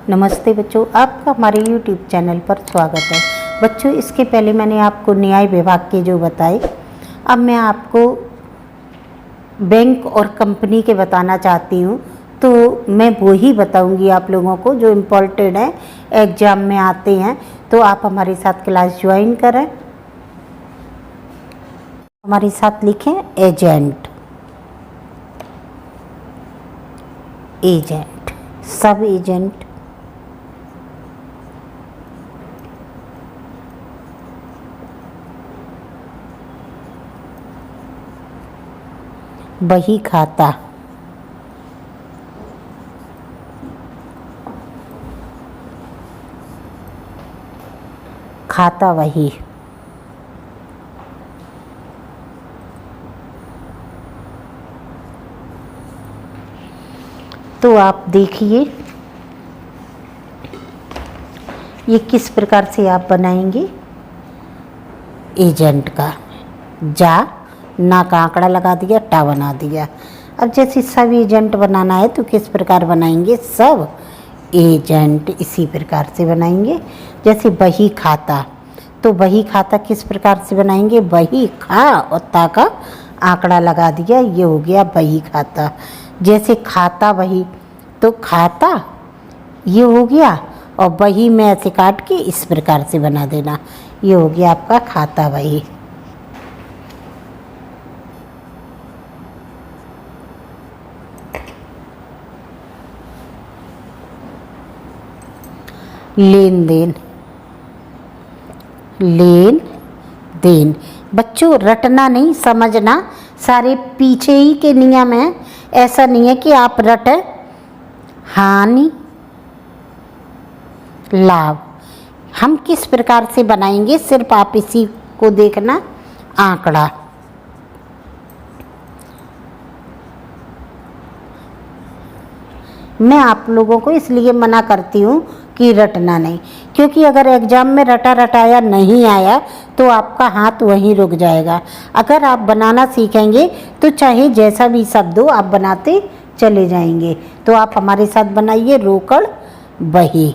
नमस्ते बच्चों, आपका हमारे YouTube चैनल पर स्वागत है। बच्चों, इसके पहले मैंने आपको न्याय विभाग के जो बताए, अब मैं आपको बैंक और कंपनी के बताना चाहती हूँ। तो मैं वो ही बताऊँगी आप लोगों को जो इम्पोर्टेंट है, एग्ज़ाम में आते हैं। तो आप हमारे साथ क्लास ज्वाइन करें। हमारे साथ लिखें एजेंट, एजेंट, सब एजेंट, बही खाता, खाता वही, तो आप देखिए ये किस प्रकार से आप बनाएंगे एजेंट का। जा ना का आंकड़ा लगा दिया, टा बना दिया। अब जैसे सब एजेंट बनाना है तो किस प्रकार बनाएंगे, सब एजेंट इसी प्रकार से बनाएंगे। जैसे बही खाता, तो बही खाता किस प्रकार से बनाएंगे, बही खा और ता का आंकड़ा लगा दिया, ये हो गया बही खाता। जैसे खाता बही, तो खाता ये हो गया और बही में ऐसे काट के इस प्रकार से बना देना, ये हो गया आपका खाता बही। लेन देन, लेन देन। बच्चों रटना नहीं, समझना, सारे पीछे ही के नियम हैं। ऐसा नहीं है कि आप रटे। हानि लाभ हम किस प्रकार से बनाएंगे, सिर्फ आप इसी को देखना। आंकड़ा, मैं आप लोगों को इसलिए मना करती हूँ कि रटना नहीं, क्योंकि अगर एग्ज़ाम में रटा रटाया नहीं आया तो आपका हाथ वहीं रुक जाएगा। अगर आप बनाना सीखेंगे तो चाहे जैसा भी शब्द हो आप बनाते चले जाएंगे। तो आप हमारे साथ बनाइए रोकड़ बही।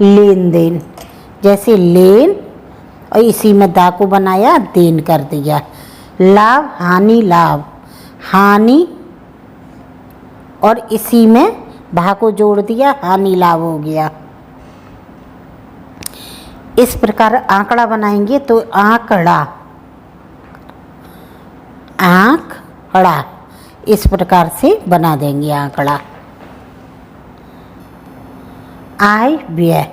लेन देन, जैसे लेन और इसी में दा को बनाया, देन कर दिया। लाभ हानि लाभ, हानि और इसी में भा को जोड़ दिया, हानि लाभ हो गया। इस प्रकार आंकड़ा बनाएंगे तो आंकड़ा, आंकड़ा इस प्रकार से बना देंगे आंकड़ा। आय व्यय,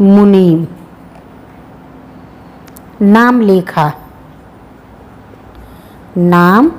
मुनीम, नाम लेखा, नाम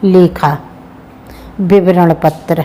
लेखा, विवरण पत्र,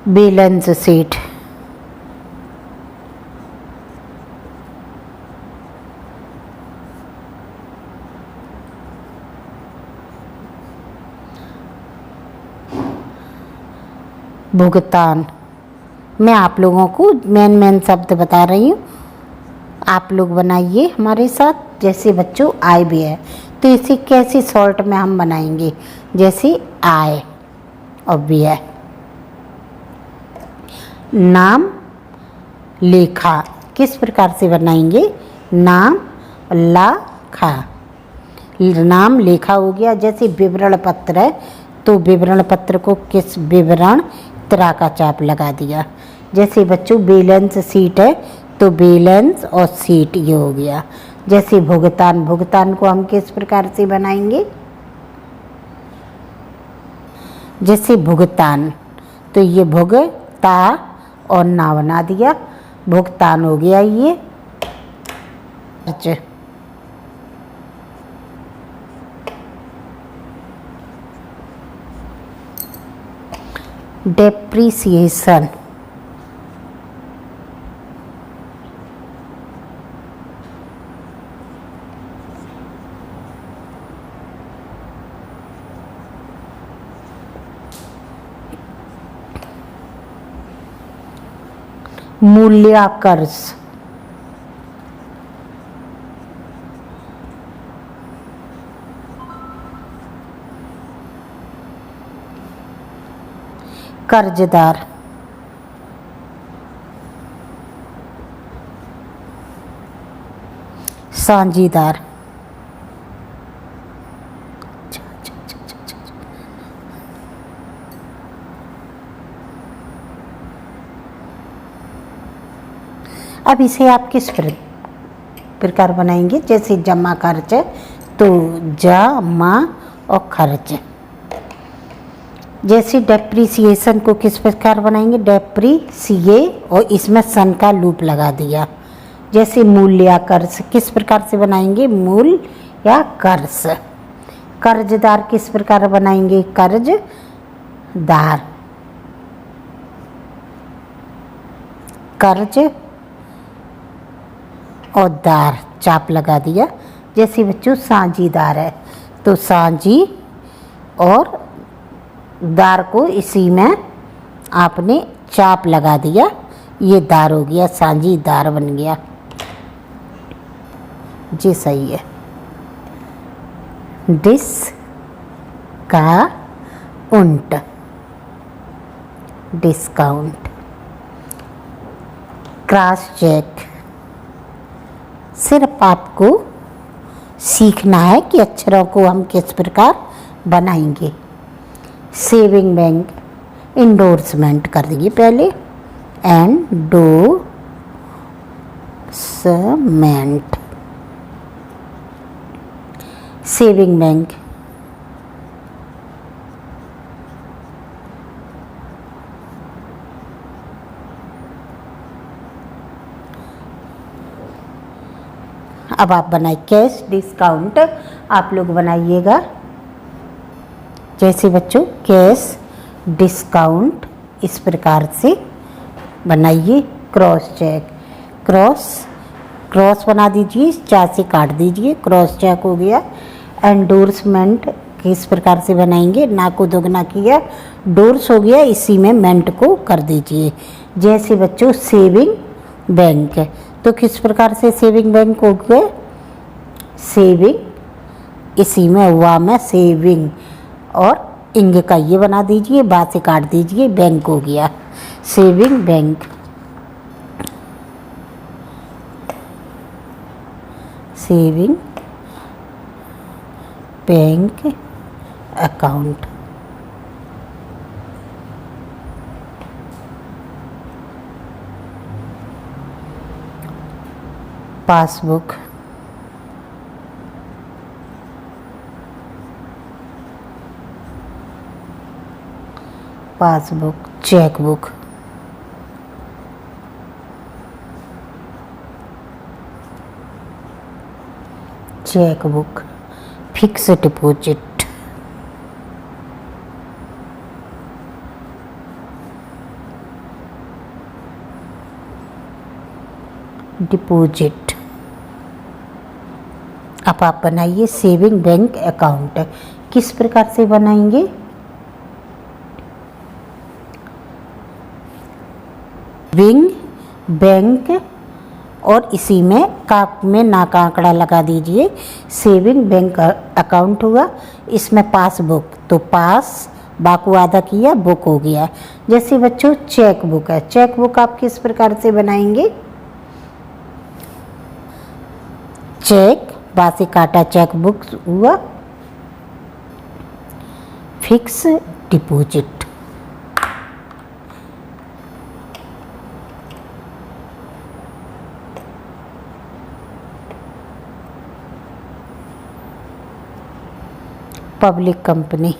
बैलेंस शीट, भुगतान। मैं आप लोगों को मेन शब्द बता रही हूँ, आप लोग बनाइए हमारे साथ। जैसे बच्चों आय व्यय, तो इसे कैसे शॉर्ट में हम बनाएंगे, जैसे आय और व्यय। नाम लेखा किस प्रकार से बनाएंगे, नाम लाखा, नाम लेखा हो गया। जैसे विवरण पत्र है तो विवरण पत्र को किस, विवरण त्रा का चाप लगा दिया। जैसे बच्चों बैलेंस शीट है तो बैलेंस और शीट ये हो गया। जैसे भुगतान, भुगतान को हम किस प्रकार से बनाएंगे, जैसे भुगतान, तो ये भुगता और ना बना दिया, भुगतान हो गया। ये डेप्रीसिएशन, मूल्याकर्ष, कर्जदार, साझीदार, अब इसे आप किस प्रकार बनाएंगे? जैसे जमा खर्च है तो जमा और खर्च। जैसे डेप्रिसिएशन को किस प्रकार बनाएंगे? डेप्रिसिए और इसमें सन का लूप लगा दिया। जैसे मूल्याकर्ष किस प्रकार से बनाएंगे? मूल्याकर्ष। कर्जदार किस प्रकार बनाएंगे? कर्जदार। कर्ज और दार चाप लगा दिया। जैसे बच्चों साझीदार है तो साझी और दार को इसी में आपने चाप लगा दिया, ये दार हो गया, साझीदार बन गया। जी सही है। Discount, discount. क्रॉस चेक, सिर्फ आपको सीखना है कि अक्षरों को हम किस प्रकार बनाएंगे। सेविंग बैंक, इंडोर्समेंट कर दिए पहले, एंडोर्समेंट। सेविंग बैंक, अब आप बनाए कैश डिस्काउंट, आप लोग बनाइएगा। जैसे बच्चों कैश डिस्काउंट इस प्रकार से बनाइए। क्रॉस चेक, क्रॉस बना दीजिए, 4 से काट दीजिए, क्रॉस चेक हो गया। एंडोर्समेंट किस प्रकार से बनाएंगे? ना को दोगुना किया, डोर्स हो गया, इसी में मेंट को कर दीजिए। जैसे बच्चों सेविंग बैंक, तो किस प्रकार से सेविंग बैंक हो गया? सेविंग, इसी में हुआ में सेविंग, और इंग का ये बना दीजिए, बा से काट दीजिए, बैंक हो गया, saving bank. Saving bank account. Passbook, passbook. Chequebook, chequebook. Fix deposit, deposit. अब आप बनाइए सेविंग बैंक अकाउंट, किस प्रकार से बनाएंगे? विंग बैंक, और इसी में काप में ना का आंकड़ा लगा दीजिए, सेविंग बैंक अकाउंट हुआ। इसमें पासबुक, तो पास बाकू आधा किया, बुक हो गया। जैसे बच्चों चेक बुक है, चेक बुक आप किस प्रकार से बनाएंगे? चेक, बासी काटा, चेक बुक हुआ। Fix deposit, public company.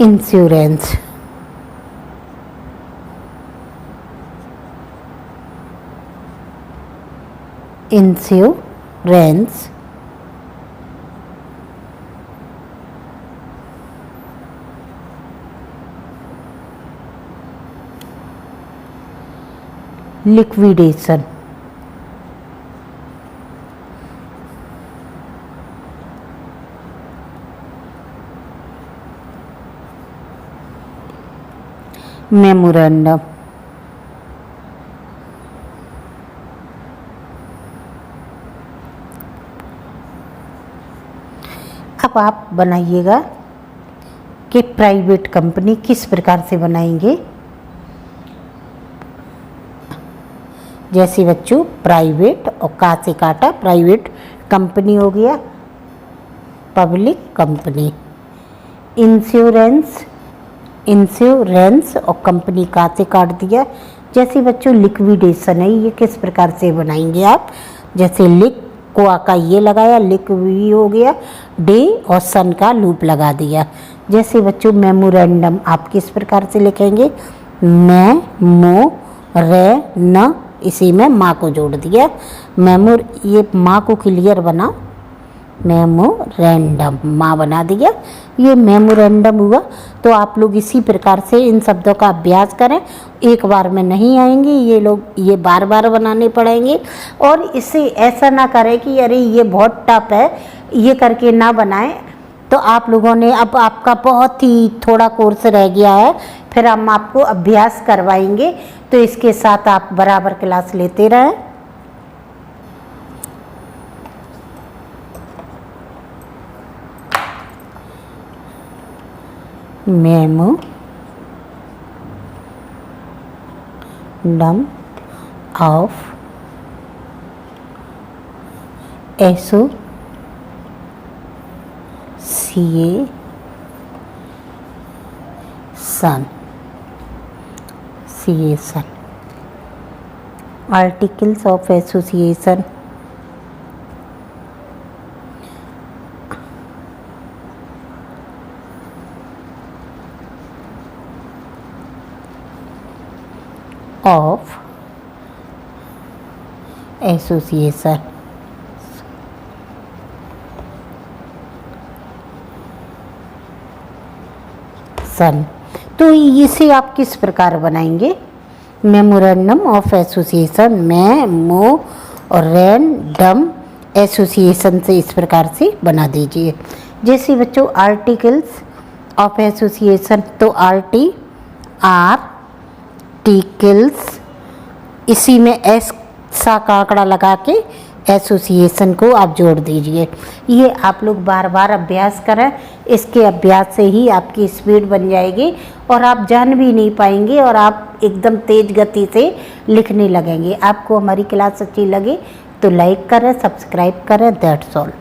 Insurance, insurance. Liquidation, memorandum. अब आप बनाइएगा कि प्राइवेट कंपनी किस प्रकार से बनाएंगे। जैसे बच्चों प्राइवेट और का से काटा, प्राइवेट कंपनी हो गया, पब्लिक कंपनी। इंश्योरेंस, इंश्योरेंस और कंपनी का से काट दिया। जैसे बच्चों लिक्विडेशन है, ये किस प्रकार से बनाएंगे आप। जैसे लिक को का ये लगाया, लिक भी हो गया, डे और सन का लूप लगा दिया। जैसे बच्चों मेमोरेंडम आप किस प्रकार से लिखेंगे, मो रे न, इसी में माँ को जोड़ दिया, मेमोर, ये माँ को क्लियर बना, मेमोरेंडम माँ बना दिया, ये मेमोरेंडम हुआ। तो आप लोग इसी प्रकार से इन शब्दों का अभ्यास करें, एक बार में नहीं आएंगे ये लोग, ये बार बार बनाने पड़ेंगे। और इसे ऐसा ना करें कि अरे ये बहुत टफ है, ये करके ना बनाएं। तो आप लोगों ने, अब आपका बहुत ही थोड़ा कोर्स रह गया है, फिर हम आपको अभ्यास करवाएंगे, तो इसके साथ आप बराबर क्लास लेते रहें। Memorandum of association, articles of association, of association. सन, तो इसे आप किस प्रकार बनाएंगे, memorandum of association, memorandum association से इस प्रकार से बना दीजिए। जैसे बच्चों आर्टिकल्स ऑफ एसोसिएशन, तो आर्टिकल्स, इसी में एस सा का आंकड़ा लगा के एसोसिएशन को आप जोड़ दीजिए। ये आप लोग बार बार अभ्यास करें, इसके अभ्यास से ही आपकी स्पीड बन जाएगी और आप जान भी नहीं पाएंगे और आप एकदम तेज गति से लिखने लगेंगे। आपको हमारी क्लास अच्छी लगे तो लाइक करें, सब्सक्राइब करें, दैट्स ऑल।